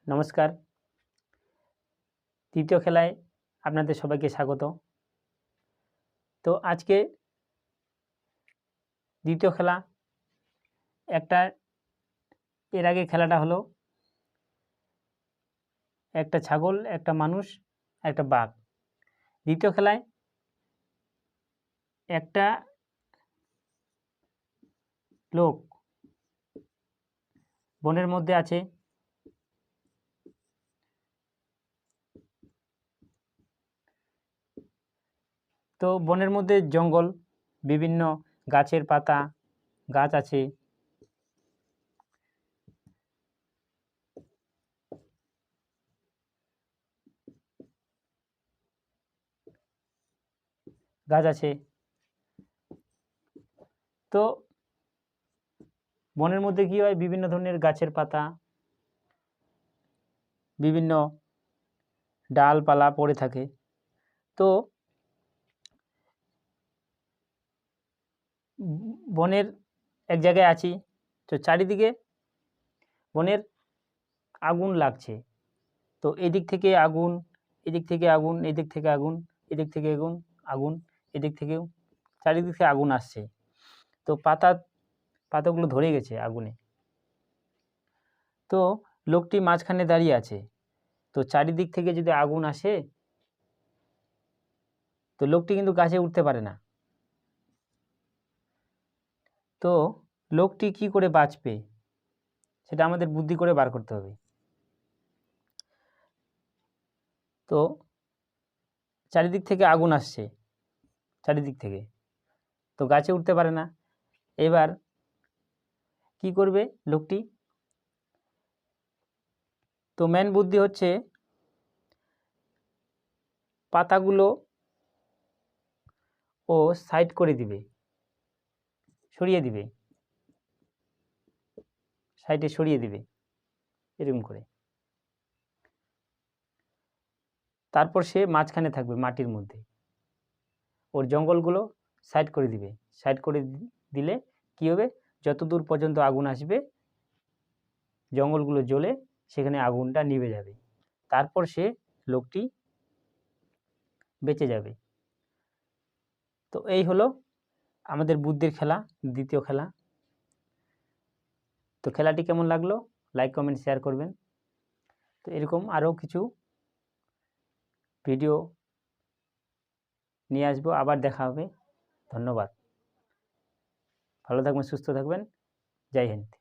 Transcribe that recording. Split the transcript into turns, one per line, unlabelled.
নমস্কার। তৃতীয় খেলায় আপনাদের সবাইকে স্বাগত। তো আজকে দ্বিতীয় খেলা একটা, এর আগে খেলাটা হলো একটা ছাগল, একটা মানুষ, একটা বাঘ। দ্বিতীয় খেলায় একটা লোক বনের মধ্যে আছে, তো বনের মধ্যে জঙ্গল, বিভিন্ন গাছের পাতা, গাছ আছে, তো বনের মধ্যে কী হয়, বিভিন্ন ধরনের গাছের পাতা, বিভিন্ন ডালপালা পড়ে থাকে। তো বনের এক জায়গায় আছি, তো চারিদিকে বনের আগুন লাগছে। তো এদিক থেকে আগুন, এদিক থেকে আগুন, এদিক থেকে আগুন, এদিক থেকে আগুন, আগুন, এদিক থেকেও, চারিদিক থেকে আগুন আসছে। তো পাতাগুলো ধরে গেছে আগুনে। তো লোকটি মাঝখানে দাঁড়িয়ে আছে। তো চারিদিক থেকে যদি আগুন আসে, তো লোকটি কিন্তু গাছে উঠতে পারে না। তো লোকটি কি করে বাঁচবে, সেটা আমাদের বুদ্ধি করে বার করতে হবে। তো চারিদিক থেকে আগুন আসছে, চারিদিক থেকে, তো গাছে উঠতে পারে না। এবার কি করবে লোকটি? তো মেন বুদ্ধি হচ্ছে পাতাগুলো ও সাইড করে দিবে, সরিয়ে দিবে, সাইডে সরিয়ে দিবে এরকম করে। তারপর সে মাঝখানে থাকবে মাটির মধ্যে, ওর জঙ্গলগুলো সাইড করে দিবে। সাইড করে দিলে কি হবে, যত দূর পর্যন্ত আগুন আসবে জঙ্গলগুলো জ্বলে সেখানে আগুনটা নিভে যাবে। তারপর সে লোকটি বেঁচে যাবে। তো এই হলো আমাদের বুদ্ধির খেলা, দ্বিতীয় খেলা। তো খেলাটি কেমন লাগলো লাইক কমেন্ট শেয়ার করবেন। তো এরকম আরও কিছু ভিডিও নিয়ে আসবো, আবার দেখা হবে। ধন্যবাদ। ভালো থাকবেন, সুস্থ থাকবেন। জয় হিন্দ।